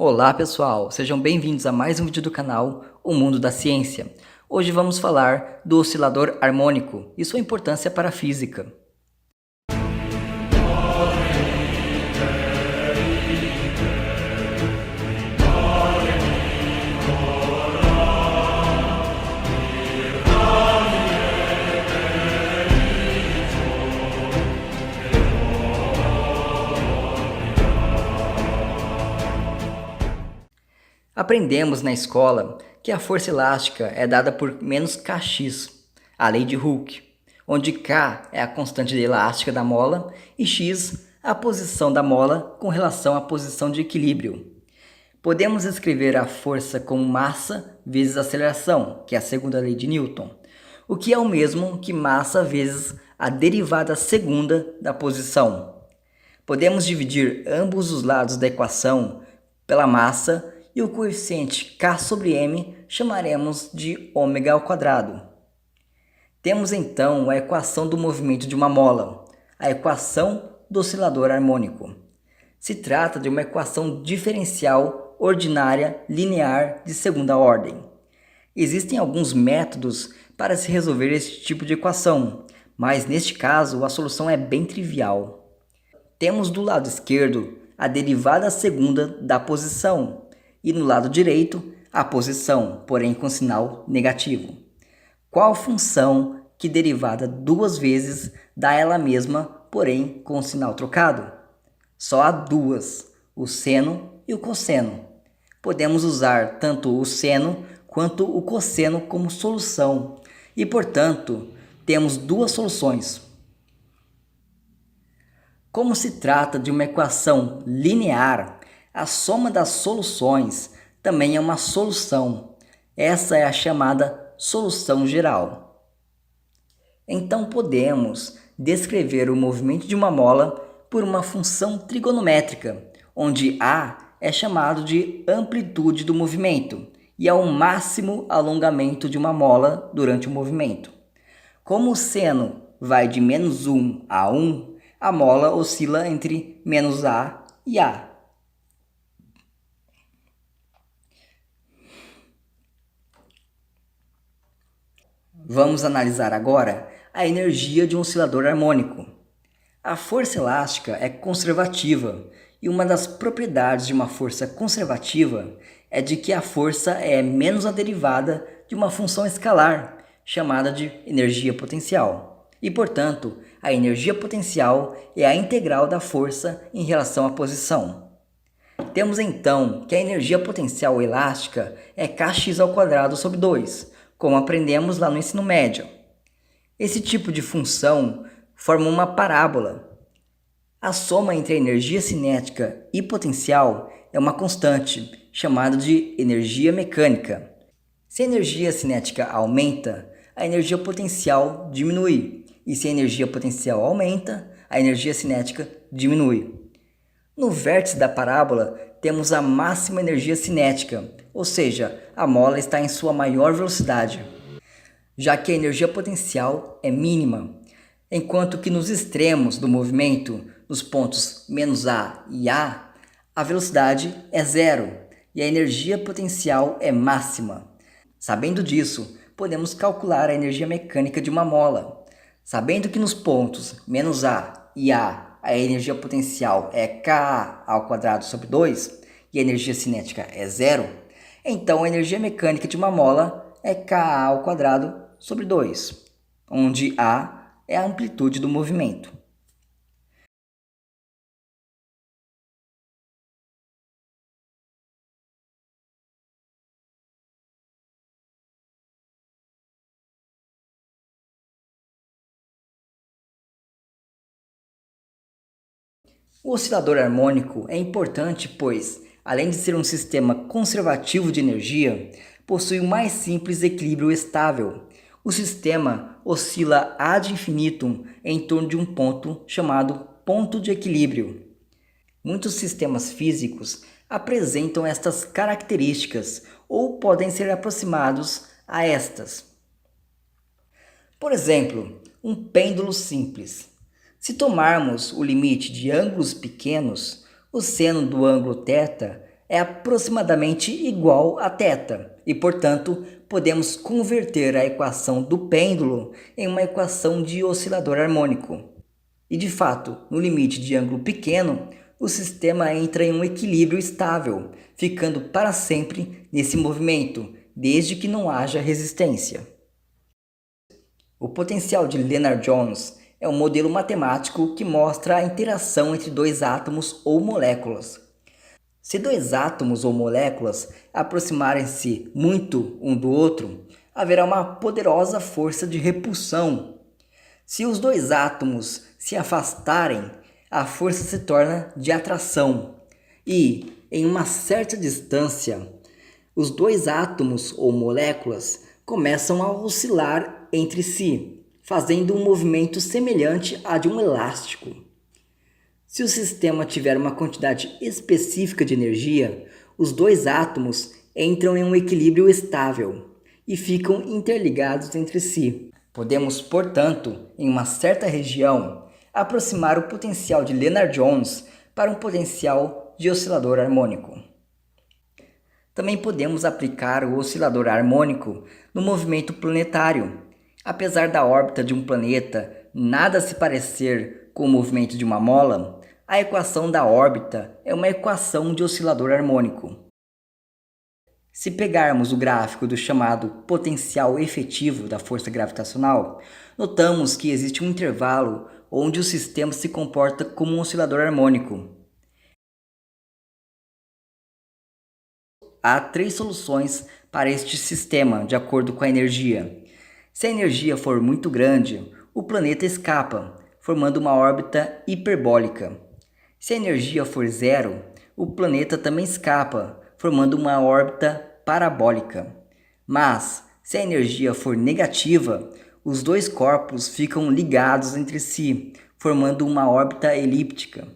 Olá pessoal, sejam bem-vindos a mais um vídeo do canal O Mundo da Ciência. Hoje vamos falar do oscilador harmônico e sua importância para a física. Aprendemos na escola que a força elástica é dada por menos kx, a lei de Hooke, onde k é a constante elástica da mola e x a posição da mola com relação à posição de equilíbrio. Podemos escrever a força como massa vezes aceleração, que é a segunda lei de Newton, o que é o mesmo que massa vezes a derivada segunda da posição. Podemos dividir ambos os lados da equação pela massa e o coeficiente k sobre m chamaremos de ômega ao quadrado. Temos então a equação do movimento de uma mola, a equação do oscilador harmônico. Se trata de uma equação diferencial ordinária linear de segunda ordem. Existem alguns métodos para se resolver esse tipo de equação, mas neste caso a solução é bem trivial. Temos do lado esquerdo a derivada segunda da posição e no lado direito a posição, porém com sinal negativo. Qual função que derivada duas vezes dá ela mesma, porém com o sinal trocado? Só há duas, o seno e o cosseno. Podemos usar tanto o seno quanto o cosseno como solução e, portanto, temos duas soluções. Como se trata de uma equação linear, a soma das soluções também é uma solução. Essa é a chamada solução geral. Então podemos descrever o movimento de uma mola por uma função trigonométrica, onde A é chamado de amplitude do movimento e é o máximo alongamento de uma mola durante o movimento. Como o seno vai de menos 1 a 1, a mola oscila entre menos A e A. Vamos analisar agora a energia de um oscilador harmônico. A força elástica é conservativa e uma das propriedades de uma força conservativa é de que a força é menos a derivada de uma função escalar, chamada de energia potencial. E, portanto, a energia potencial é a integral da força em relação à posição. Temos então que a energia potencial elástica é kx ao quadrado sobre 2, como aprendemos lá no ensino médio. Esse tipo de função forma uma parábola. A soma entre a energia cinética e potencial é uma constante, chamada de energia mecânica. Se a energia cinética aumenta, a energia potencial diminui, e se a energia potencial aumenta, a energia cinética diminui. No vértice da parábola, temos a máxima energia cinética, ou seja, a mola está em sua maior velocidade, já que a energia potencial é mínima, enquanto que nos extremos do movimento, nos pontos menos A e A, a velocidade é zero e a energia potencial é máxima. Sabendo disso, podemos calcular a energia mecânica de uma mola. Sabendo que nos pontos menos A e a energia potencial é Ka ao quadrado sobre 2 e a energia cinética é zero, então a energia mecânica de uma mola é Ka ao quadrado sobre 2, onde A é a amplitude do movimento. O oscilador harmônico é importante pois, além de ser um sistema conservativo de energia, possui o mais simples equilíbrio estável. O sistema oscila ad infinitum em torno de um ponto chamado ponto de equilíbrio. Muitos sistemas físicos apresentam estas características ou podem ser aproximados a estas. Por exemplo, um pêndulo simples. Se tomarmos o limite de ângulos pequenos, o seno do ângulo θ é aproximadamente igual a θ e, portanto, podemos converter a equação do pêndulo em uma equação de oscilador harmônico. E, de fato, no limite de ângulo pequeno, o sistema entra em um equilíbrio estável, ficando para sempre nesse movimento, desde que não haja resistência. O potencial de Lennard-Jones é um modelo matemático que mostra a interação entre dois átomos ou moléculas. Se dois átomos ou moléculas aproximarem-se muito um do outro, haverá uma poderosa força de repulsão. Se os dois átomos se afastarem, a força se torna de atração. E, em uma certa distância, os dois átomos ou moléculas começam a oscilar entre si, fazendo um movimento semelhante a de um elástico. Se o sistema tiver uma quantidade específica de energia, os dois átomos entram em um equilíbrio estável e ficam interligados entre si. Podemos, portanto, em uma certa região, aproximar o potencial de Lennard-Jones para um potencial de oscilador harmônico. Também podemos aplicar o oscilador harmônico no movimento planetário. Apesar da órbita de um planeta nada se parecer com o movimento de uma mola, a equação da órbita é uma equação de oscilador harmônico. Se pegarmos o gráfico do chamado potencial efetivo da força gravitacional, notamos que existe um intervalo onde o sistema se comporta como um oscilador harmônico. Há três soluções para este sistema, de acordo com a energia. Se a energia for muito grande, o planeta escapa, formando uma órbita hiperbólica. Se a energia for zero, o planeta também escapa, formando uma órbita parabólica. Mas, se a energia for negativa, os dois corpos ficam ligados entre si, formando uma órbita elíptica.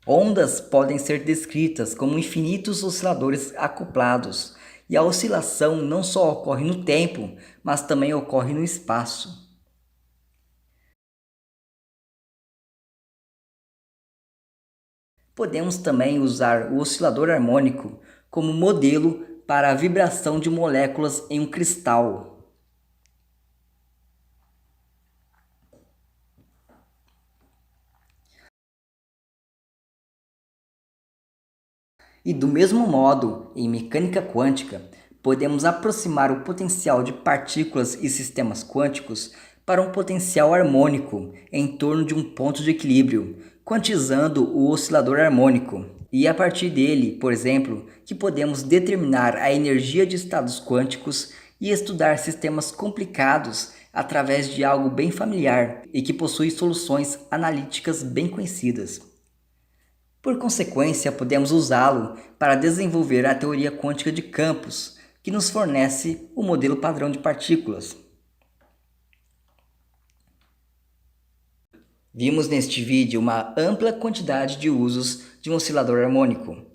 Ondas podem ser descritas como infinitos osciladores acoplados, e a oscilação não só ocorre no tempo, mas também ocorre no espaço. Podemos também usar o oscilador harmônico como modelo para a vibração de moléculas em um cristal. E do mesmo modo, em mecânica quântica, podemos aproximar o potencial de partículas e sistemas quânticos para um potencial harmônico em torno de um ponto de equilíbrio, quantizando o oscilador harmônico. E a partir dele, por exemplo, que podemos determinar a energia de estados quânticos e estudar sistemas complicados através de algo bem familiar e que possui soluções analíticas bem conhecidas. Por consequência, podemos usá-lo para desenvolver a teoria quântica de campos, que nos fornece o modelo padrão de partículas. Vimos neste vídeo uma ampla quantidade de usos de um oscilador harmônico,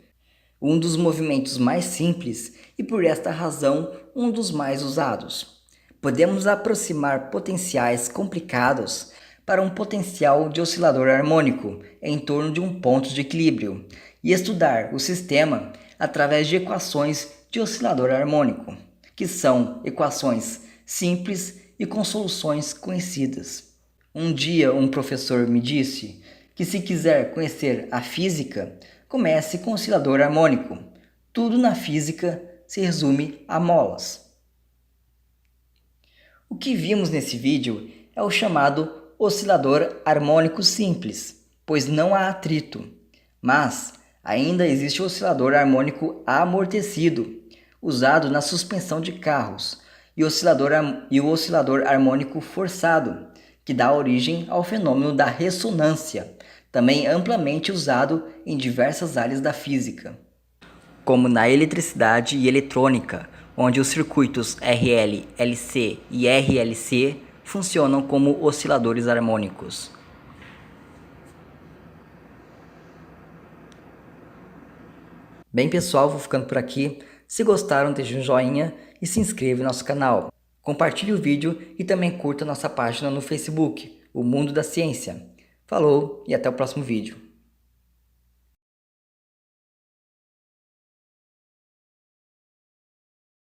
um dos movimentos mais simples e, por esta razão, um dos mais usados. Podemos aproximar potenciais complicados para um potencial de oscilador harmônico em torno de um ponto de equilíbrio e estudar o sistema através de equações de oscilador harmônico, que são equações simples e com soluções conhecidas. Um dia um professor me disse que se quiser conhecer a física, comece com oscilador harmônico. Tudo na física se resume a molas. O que vimos nesse vídeo é o chamado oscilador harmônico simples, pois não há atrito. Mas ainda existe o oscilador harmônico amortecido, usado na suspensão de carros, e o oscilador harmônico forçado, que dá origem ao fenômeno da ressonância, também amplamente usado em diversas áreas da física, como na eletricidade e eletrônica, onde os circuitos RL, LC e RLC funcionam como osciladores harmônicos. Bem pessoal, vou ficando por aqui. Se gostaram, deixe um joinha e se inscreva no nosso canal. Compartilhe o vídeo e também curta nossa página no Facebook, O Mundo da Ciência. Falou e até o próximo vídeo.